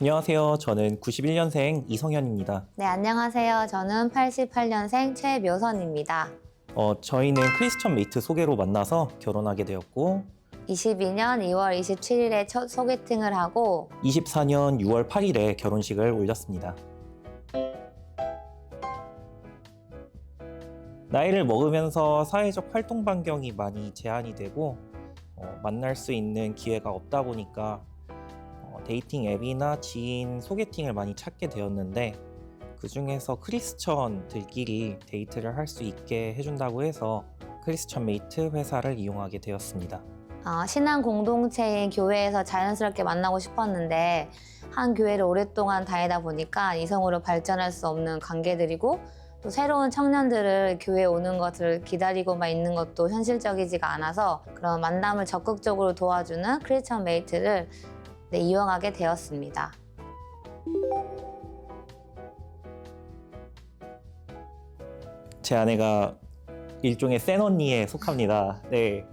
안녕하세요. 저는 91년생 이성현입니다. 네, 안녕하세요. 저는 88년생 최묘선입니다. 저희는 크리스천 메이트 소개로 만나서 결혼하게 되었고 22년 2월 27일에 첫 소개팅을 하고 24년 6월 8일에 결혼식을 올렸습니다. 나이를 먹으면서 사회적 활동 반경이 많이 제한이 되고 만날 수 있는 기회가 없다 보니까 데이팅 앱이나 지인 소개팅을 많이 찾게 되었는데 그 중에서 크리스천들끼리 데이트를 할 수 있게 해준다고 해서 크리스천 메이트 회사를 이용하게 되었습니다. 신앙 공동체인 교회에서 자연스럽게 만나고 싶었는데 한 교회를 오랫동안 다니다 보니까 이성으로 발전할 수 없는 관계들이고 또 새로운 청년들을 교회에 오는 것을 기다리고만 있는 것도 현실적이지가 않아서 그런 만남을 적극적으로 도와주는 크리스천 메이트를 이용하게 되었습니다. 제 아내가 일종의 센 언니에 속합니다. 네.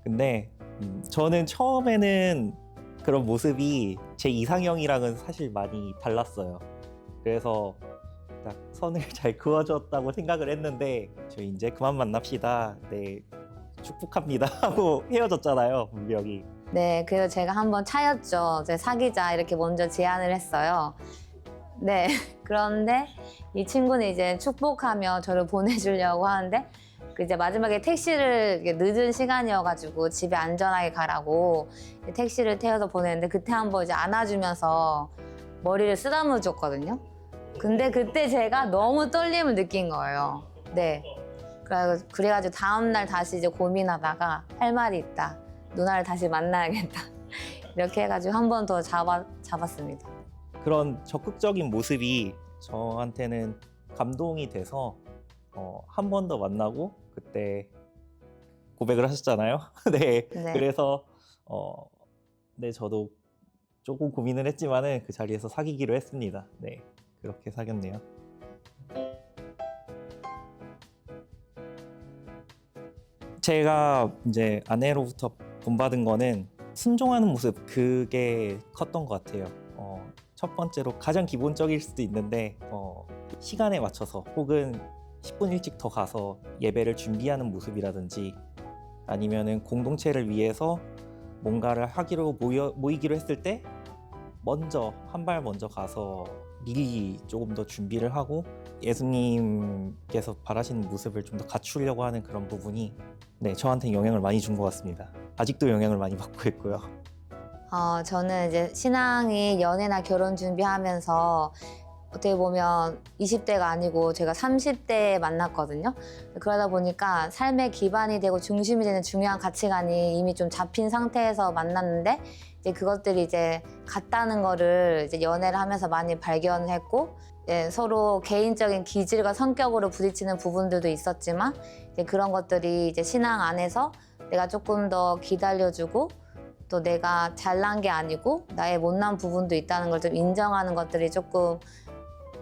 근데 저는 처음에는 그런 모습이 제 이상형이랑은 사실 많이 달랐어요. 그래서 딱 선을 잘 그어줬다고 생각을 했는데 저희 이제 그만 만납시다. 네. 축복합니다 하고 헤어졌잖아요, 분명히. 네, 그래서 제가 한번 차였죠. 이제 사귀자 이렇게 먼저 제안을 했어요. 네, 그런데 이 친구는 이제 축복하며 저를 보내주려고 하는데 이제 마지막에 택시를 늦은 시간이어가지고 집에 안전하게 가라고 택시를 태워서 보냈는데 그때 한번 이제 안아주면서 머리를 쓰다듬어 줬거든요. 근데 그때 제가 너무 떨림을 느낀 거예요. 네. 그래가지고 다음날 다시 이제 고민하다가 할 말이 있다. 누나를 다시 만나야겠다. 이렇게 해가지고 한 번 더 잡았습니다. 그런 적극적인 모습이 저한테는 감동이 돼서 한 번 더 만나고 그때 고백을 하셨잖아요. 네. 네. 그래서 네, 저도 조금 고민을 했지만은 그 자리에서 사귀기로 했습니다. 네. 그렇게 사귀었네요. 제가 이제 아내로부터 본받은 거는 순종하는 모습, 그게 컸던 것 같아요. 첫 번째로 가장 기본적일 수도 있는데 시간에 맞춰서 혹은 10분 일찍 더 가서 예배를 준비하는 모습이라든지 아니면은 공동체를 위해서 뭔가를 하기로 모이기로 했을 때 한 발 먼저 가서 미리 조금 더 준비를 하고 예수님께서 바라시는 모습을 좀 더 갖추려고 하는 그런 부분이 네, 저한테 영향을 많이 준 것 같습니다. 아직도 영향을 많이 받고 있고요. 저는 이제 신앙이 연애나 결혼 준비하면서 어떻게 보면 20대가 아니고 제가 30대에 만났거든요. 그러다 보니까 삶의 기반이 되고 중심이 되는 중요한 가치관이 이미 좀 잡힌 상태에서 만났는데 이제 그것들이 이제 같다는 거를 이제 연애를 하면서 많이 발견했고 서로 개인적인 기질과 성격으로 부딪히는 부분들도 있었지만 이제 그런 것들이 이제 신앙 안에서 내가 조금 더 기다려주고 또 내가 잘난 게 아니고 나의 못난 부분도 있다는 걸 좀 인정하는 것들이 조금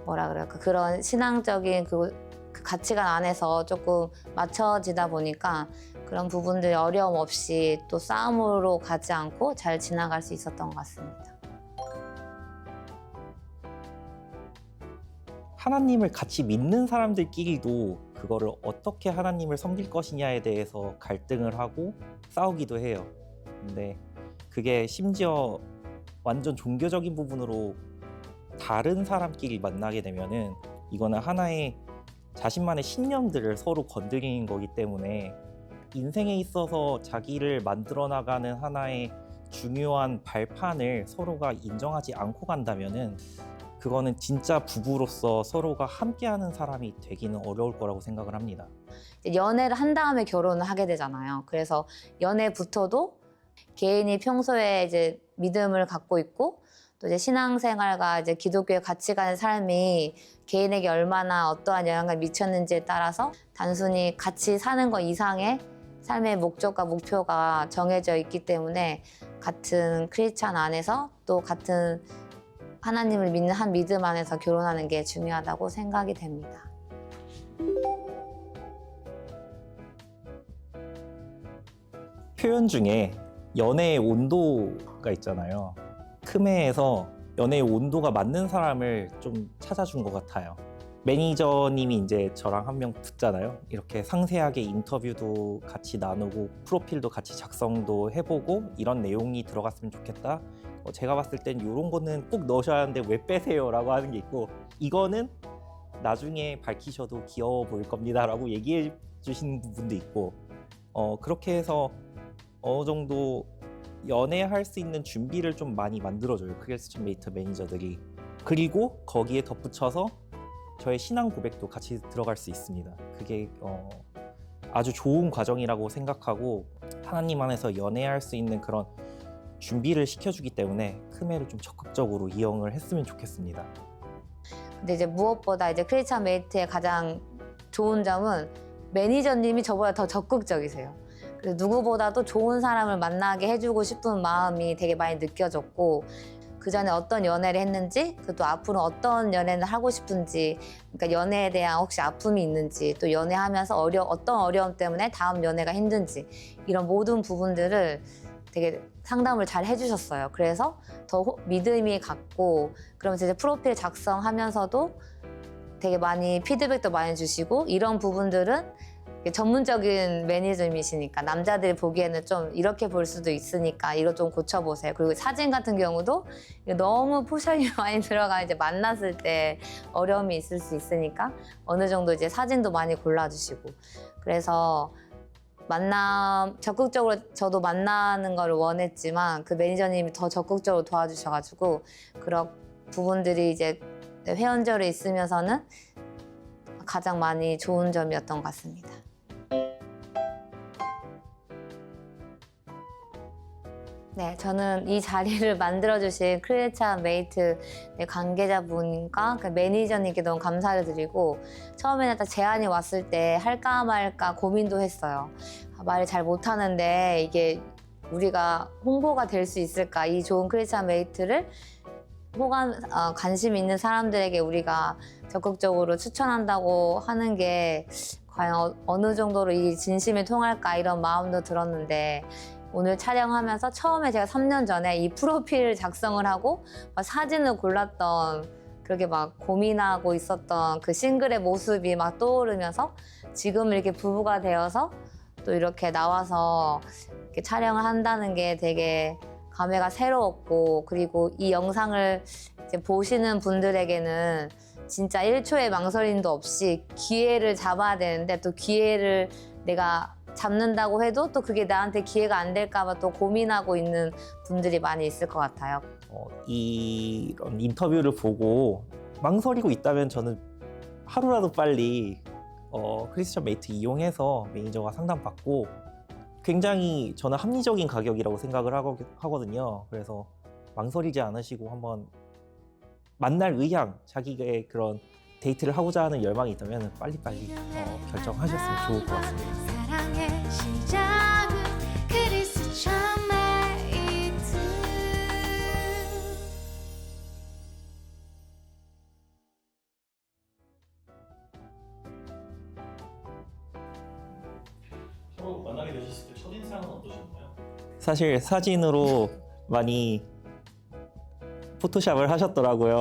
뭐라 그럴까 그런 신앙적인 그 가치관 안에서 조금 맞춰지다 보니까 그런 부분들이 어려움 없이 또 싸움으로 가지 않고 잘 지나갈 수 있었던 것 같습니다. 하나님을 같이 믿는 사람들끼리도 그거를 어떻게 하나님을 섬길 것이냐에 대해서 갈등을 하고 싸우기도 해요. 근데 그게 심지어 완전 종교적인 부분으로 다른 사람끼리 만나게 되면은 이거는 하나의 자신만의 신념들을 서로 건드리는 거기 때문에 인생에 있어서 자기를 만들어 나가는 하나의 중요한 발판을 서로가 인정하지 않고 간다면은 그거는 진짜 부부로서 서로가 함께하는 사람이 되기는 어려울 거라고 생각을 합니다. 연애를 한 다음에 결혼을 하게 되잖아요. 그래서 연애부터도 개인이 평소에 이제 믿음을 갖고 있고 또 이제 신앙생활과 이제 기독교의 가치관의 삶이 개인에게 얼마나 어떠한 영향을 미쳤는지에 따라서 단순히 같이 사는 것 이상의 삶의 목적과 목표가 정해져 있기 때문에 같은 크리스찬 안에서 또 같은 하나님을 믿는 한 믿음 안에서 결혼하는 게 중요하다고 생각이 됩니다. 표현 중에 연애의 온도가 있잖아요. 크메에서 연애의 온도가 맞는 사람을 좀 찾아준 것 같아요. 매니저님이 이제 저랑 한 명 붙잖아요. 이렇게 상세하게 인터뷰도 같이 나누고 프로필도 같이 작성도 해보고 이런 내용이 들어갔으면 좋겠다. 제가 봤을 땐 이런 거는 꼭 넣으셔야 하는데 왜 빼세요? 라고 하는 게 있고, 이거는 나중에 밝히셔도 귀여워 보일 겁니다 라고 얘기해 주시는 부분도 있고, 그렇게 해서 어느 정도 연애할 수 있는 준비를 좀 많이 만들어줘요, 크리스천 메이트 매니저들이. 그리고 거기에 덧붙여서 저의 신앙 고백도 같이 들어갈 수 있습니다. 그게 아주 좋은 과정이라고 생각하고, 하나님 안에서 연애할 수 있는 그런 준비를 시켜주기 때문에 크메를 좀 적극적으로 이용을 했으면 좋겠습니다. 근데 이제 무엇보다 이제 크리스찬 메이트의 가장 좋은 점은 매니저님이 저보다 더 적극적이세요. 그래서 누구보다도 좋은 사람을 만나게 해주고 싶은 마음이 되게 많이 느껴졌고, 그 전에 어떤 연애를 했는지, 또 앞으로 어떤 연애를 하고 싶은지, 그러니까 연애에 대한 혹시 아픔이 있는지, 또 연애하면서 어떤 어려움 때문에 다음 연애가 힘든지, 이런 모든 부분들을 되게 상담을 잘 해주셨어요. 그래서 더 믿음이 갔고, 그러면서 이제 프로필 작성하면서도 되게 많이 피드백도 많이 주시고, 이런 부분들은 전문적인 매니저님이시니까 남자들이 보기에는 좀 이렇게 볼 수도 있으니까 이거 좀 고쳐보세요. 그리고 사진 같은 경우도 너무 포션이 많이 들어가 이제 만났을 때 어려움이 있을 수 있으니까 어느 정도 이제 사진도 많이 골라주시고, 그래서 적극적으로 저도 만나는 걸 원했지만 그 매니저님이 더 적극적으로 도와주셔가지고 그런 부분들이 이제 회원절에 있으면서는 가장 많이 좋은 점이었던 것 같습니다. 네, 저는 이 자리를 만들어주신 크리스찬 메이트 관계자분과 그 매니저님께 너무 감사를 드리고, 처음에는 딱 제안이 왔을 때 할까 말까 고민도 했어요. 말을 잘 못하는데 이게 우리가 홍보가 될 수 있을까? 이 좋은 크리스찬 메이트를 관심 있는 사람들에게 우리가 적극적으로 추천한다고 하는 게 과연 어느 정도로 이 진심이 통할까, 이런 마음도 들었는데, 오늘 촬영하면서 처음에 제가 3년 전에 이 프로필 작성을 하고 막 사진을 골랐던, 그렇게 막 고민하고 있었던 그 싱글의 모습이 막 떠오르면서 지금 이렇게 부부가 되어서 또 이렇게 나와서 이렇게 촬영을 한다는 게 되게 감회가 새로웠고, 그리고 이 영상을 이제 보시는 분들에게는 진짜 1초의 망설임도 없이 기회를 잡아야 되는데, 또 기회를 내가 잡는다고 해도 또 그게 나한테 기회가 안 될까 봐 또 고민하고 있는 분들이 많이 있을 것 같아요. 이런 인터뷰를 보고 망설이고 있다면 저는 하루라도 빨리 크리스천 메이트 이용해서 매니저가 상담받고, 굉장히 저는 합리적인 가격이라고 생각을 하거든요. 그래서 망설이지 않으시고 한번 만날 의향, 자기의 그런 데이트를 하고자 하는 열망이 있다면 빨리빨리 결정하셨으면 좋을 것 같습니다. 사랑의 시작은 크리스천 메이트. 서로 만나게 되셨을 때 첫인상은 어떠셨나요? 사실 사진으로 많이 포토샵을 하셨더라고요.